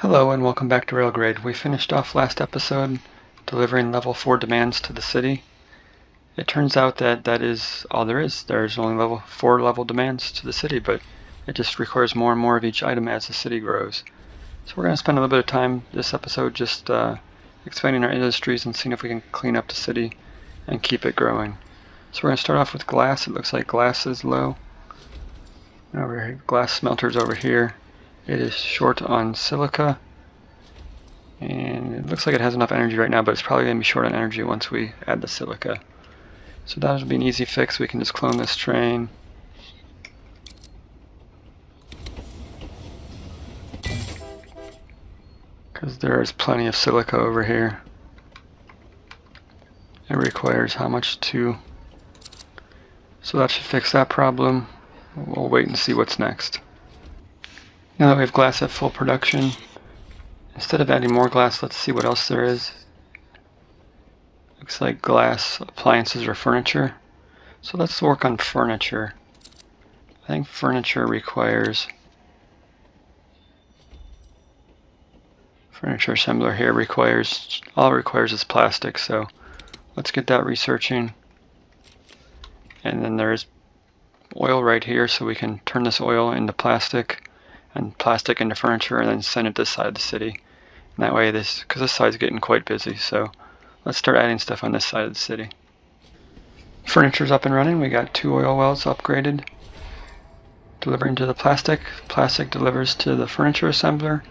Hello and welcome back to Railgrade. We finished off last episode delivering level 4 demands to the city. It turns out that that is all there is. There's only level 4 level demands to the city, but it just requires more and more of each item as the city grows. So we're going to spend a little bit of time this episode just expanding our industries and seeing if we can clean up the city and keep it growing. So we're going to start off with glass. It looks like glass is low. And over here, glass smelters over here. It is short on silica, and it looks like it has enough energy right now, but it's probably going to be short on energy once we add the silica. So that'll be an easy fix. We can just clone this train. Because there is plenty of silica over here. It requires how much? 2. So that should fix that problem. We'll wait and see what's next. Now that we have glass at full production, instead of adding more glass, let's see what else there is. Looks like glass appliances or furniture. So let's work on furniture. I think furniture requires... Furniture assembler here requires... all it requires is plastic, so let's get that researching. And then there's oil right here, so we can turn this oil into plastic and plastic into furniture and then send it this side of the city. And that way, because this side's getting quite busy, so let's start adding stuff on this side of the city. Furniture's up and running. We got 2 oil wells upgraded. Delivering to the plastic. Plastic delivers to the furniture assembler,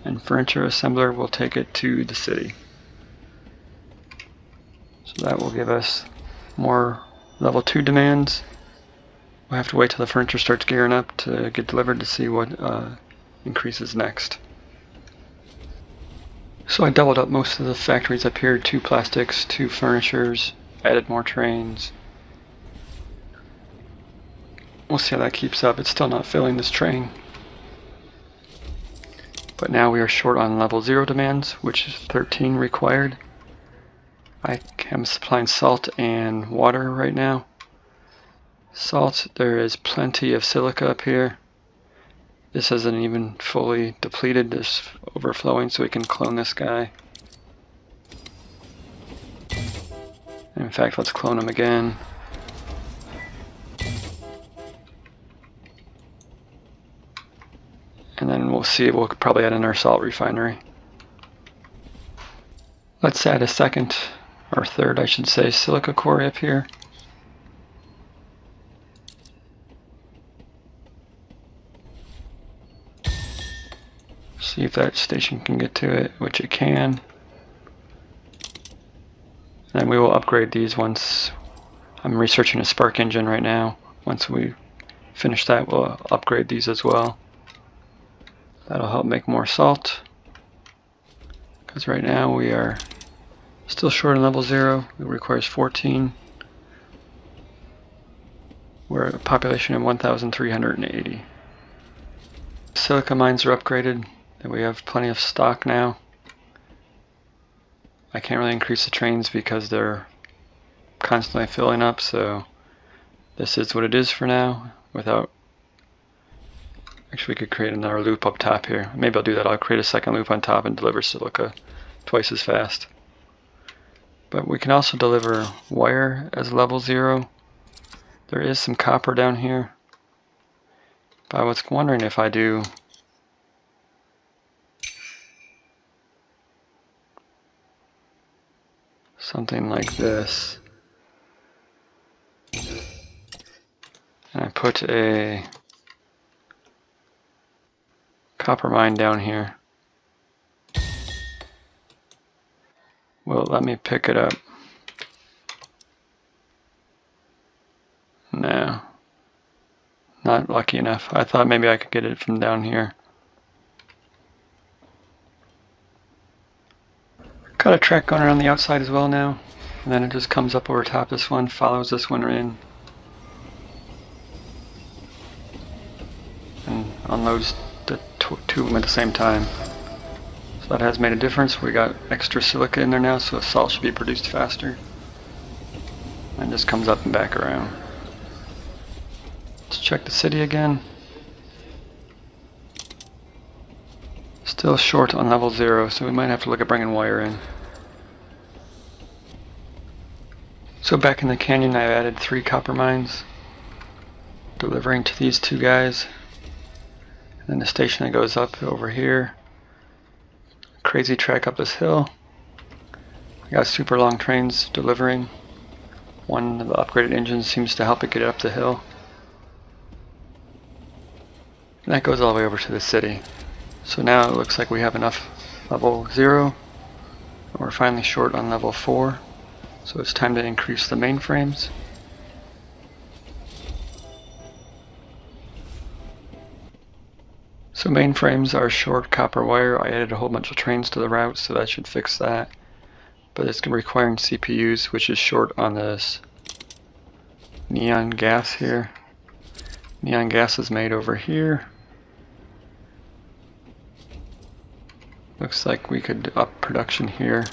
and furniture assembler will take it to the city. So that will give us more level 2 demands. We'll have to wait till the furniture starts gearing up to get delivered to see what increases next. So I doubled up most of the factories up here, 2 plastics, 2 furnitures, added more trains. We'll see how that keeps up. It's still not filling this train. But now we are short on level 0 demands, which is 13 required. I am supplying salt and water right now. Salt, there is plenty of silica up here. This isn't even fully depleted, this overflowing, so we can clone this guy. In fact, let's clone him again. And then we'll see, we'll probably add in our salt refinery. Let's add a second, or third I should say, silica quarry up here. See if that station can get to it, which it can. And we will upgrade these once. I'm researching a spark engine right now. Once we finish that, we'll upgrade these as well. That'll help make more salt. Because right now we are still short on level 0. It requires 14. We're at a population of 1,380. Silica mines are upgraded. And we have plenty of stock now. I can't really increase the trains because they're constantly filling up, so this is what it is for now. Without, actually, we could create another loop up top here. Maybe I'll do that. I'll create a second loop on top and deliver silica twice as fast. But we can also deliver wire as level 0. There is some copper down here. But I was wondering if I do something like this, and I put a copper mine down here. Will it let me pick it up? No, not lucky enough. I thought maybe I could get it from down here. Got a track going around the outside as well now, and then it just comes up over top this one, follows this one in, and unloads the 2 of them at the same time. So that has made a difference. We got extra silica in there now, so the salt should be produced faster. And just comes up and back around. Let's check the city again. Still short on level 0, so we might have to look at bringing wire in. So back in the canyon I added 3 copper mines, delivering to these 2 guys. And then the station that goes up over here. Crazy track up this hill. I got super long trains delivering. One of the upgraded engines seems to help it get up the hill. And that goes all the way over to the city. So now it looks like we have enough level 0. And we're finally short on level 4. So it's time to increase the mainframes. So mainframes are short copper wire. I added a whole bunch of trains to the route, so that should fix that. But it's requiring CPUs, which is short on this neon gas here. Neon gas is made over here. Looks like we could up production here.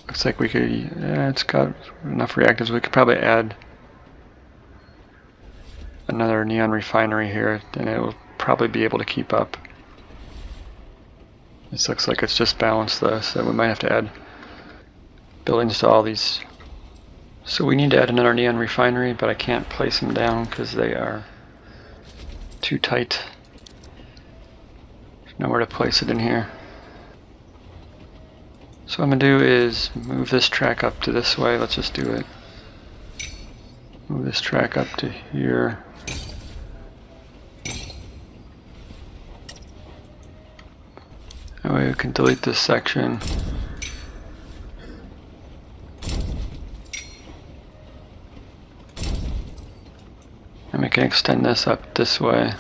Looks like we could, it's got enough reactors. We could probably add another neon refinery here, and it will probably be able to keep up. This looks like it's just balanced though, so we might have to add buildings to all these. So we need to add another neon refinery, but I can't place them down because they are too tight. There's nowhere to place it in here. So what I'm going to do is move this track up to this way. Let's just do it. Move this track up to here. That way we can delete this section. And we can extend this up this way.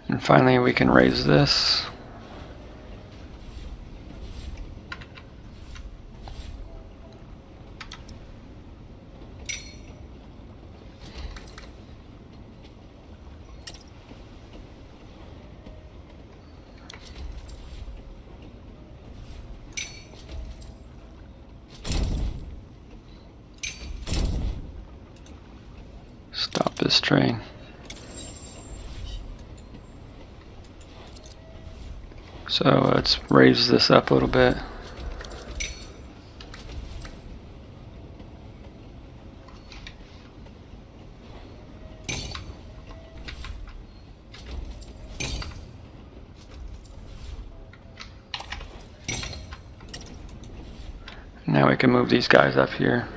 And finally we can raise this. Stop this train. So let's raise this up a little bit. Now we can move these guys up here.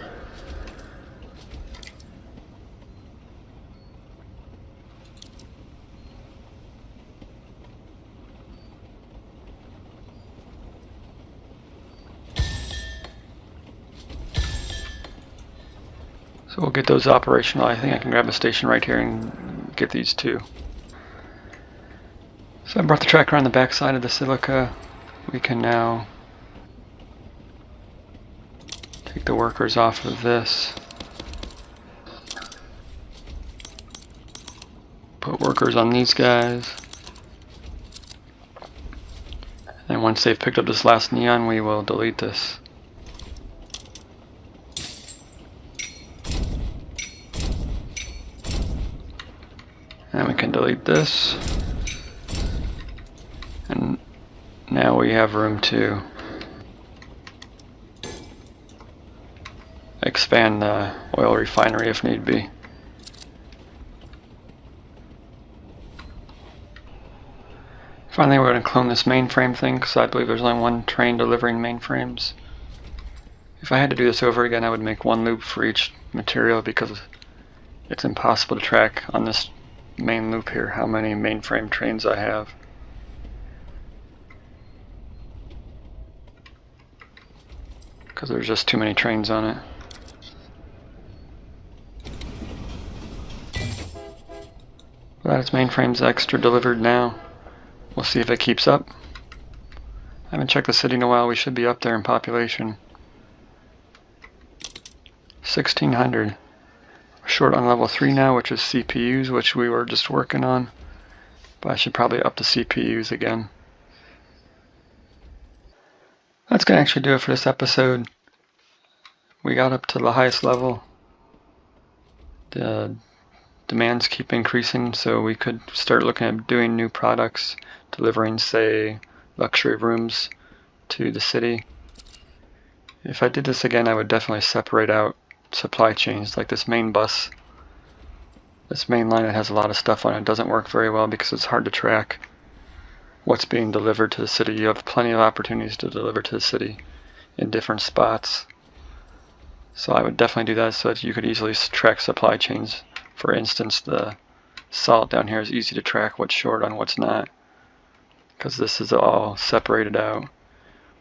So we'll get those operational. I think I can grab a station right here and get these two. So I brought the track around the back side of the silica. We can now take the workers off of this. Put workers on these guys. And once they've picked up this last neon, we will delete this. And we can delete this. And now we have room to expand the oil refinery if need be. Finally, we're going to clone this mainframe thing because I believe there's only one train delivering mainframes. If I had to do this over again, I would make one loop for each material because it's impossible to track on this main loop here how many mainframe trains I have. Because there's just too many trains on it. Well, that is mainframes extra delivered now. We'll see if it keeps up. I haven't checked the city in a while. We should be up there in population. 1,600. We're short on level 3 now, which is CPUs, which we were just working on. But I should probably up the CPUs again. That's going to actually do it for this episode. We got up to the highest level. The demands keep increasing, so we could start looking at doing new products, delivering, say, luxury rooms to the city. If I did this again, I would definitely separate out supply chains, like this main bus. This main line that has a lot of stuff on it doesn't work very well because it's hard to track what's being delivered to the city. You have plenty of opportunities to deliver to the city in different spots. So I would definitely do that so that you could easily track supply chains. For instance, the salt down here is easy to track what's short on what's not, because this is all separated out.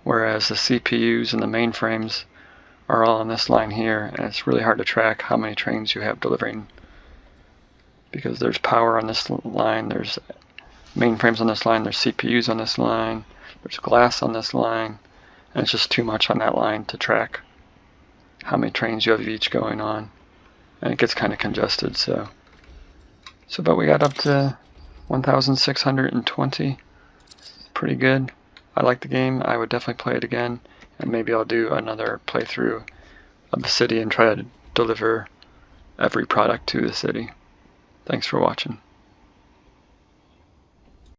Whereas the CPUs and the mainframes are all on this line here, and it's really hard to track how many trains you have delivering, because there's power on this line, there's mainframes on this line, there's CPUs on this line, there's glass on this line, and it's just too much on that line to track how many trains you have each going on, and it gets kind of congested. But we got up to 1,620. Pretty good. I like the game. I would definitely play it again, and maybe I'll do another playthrough of the city and try to deliver every product to the city. Thanks for watching.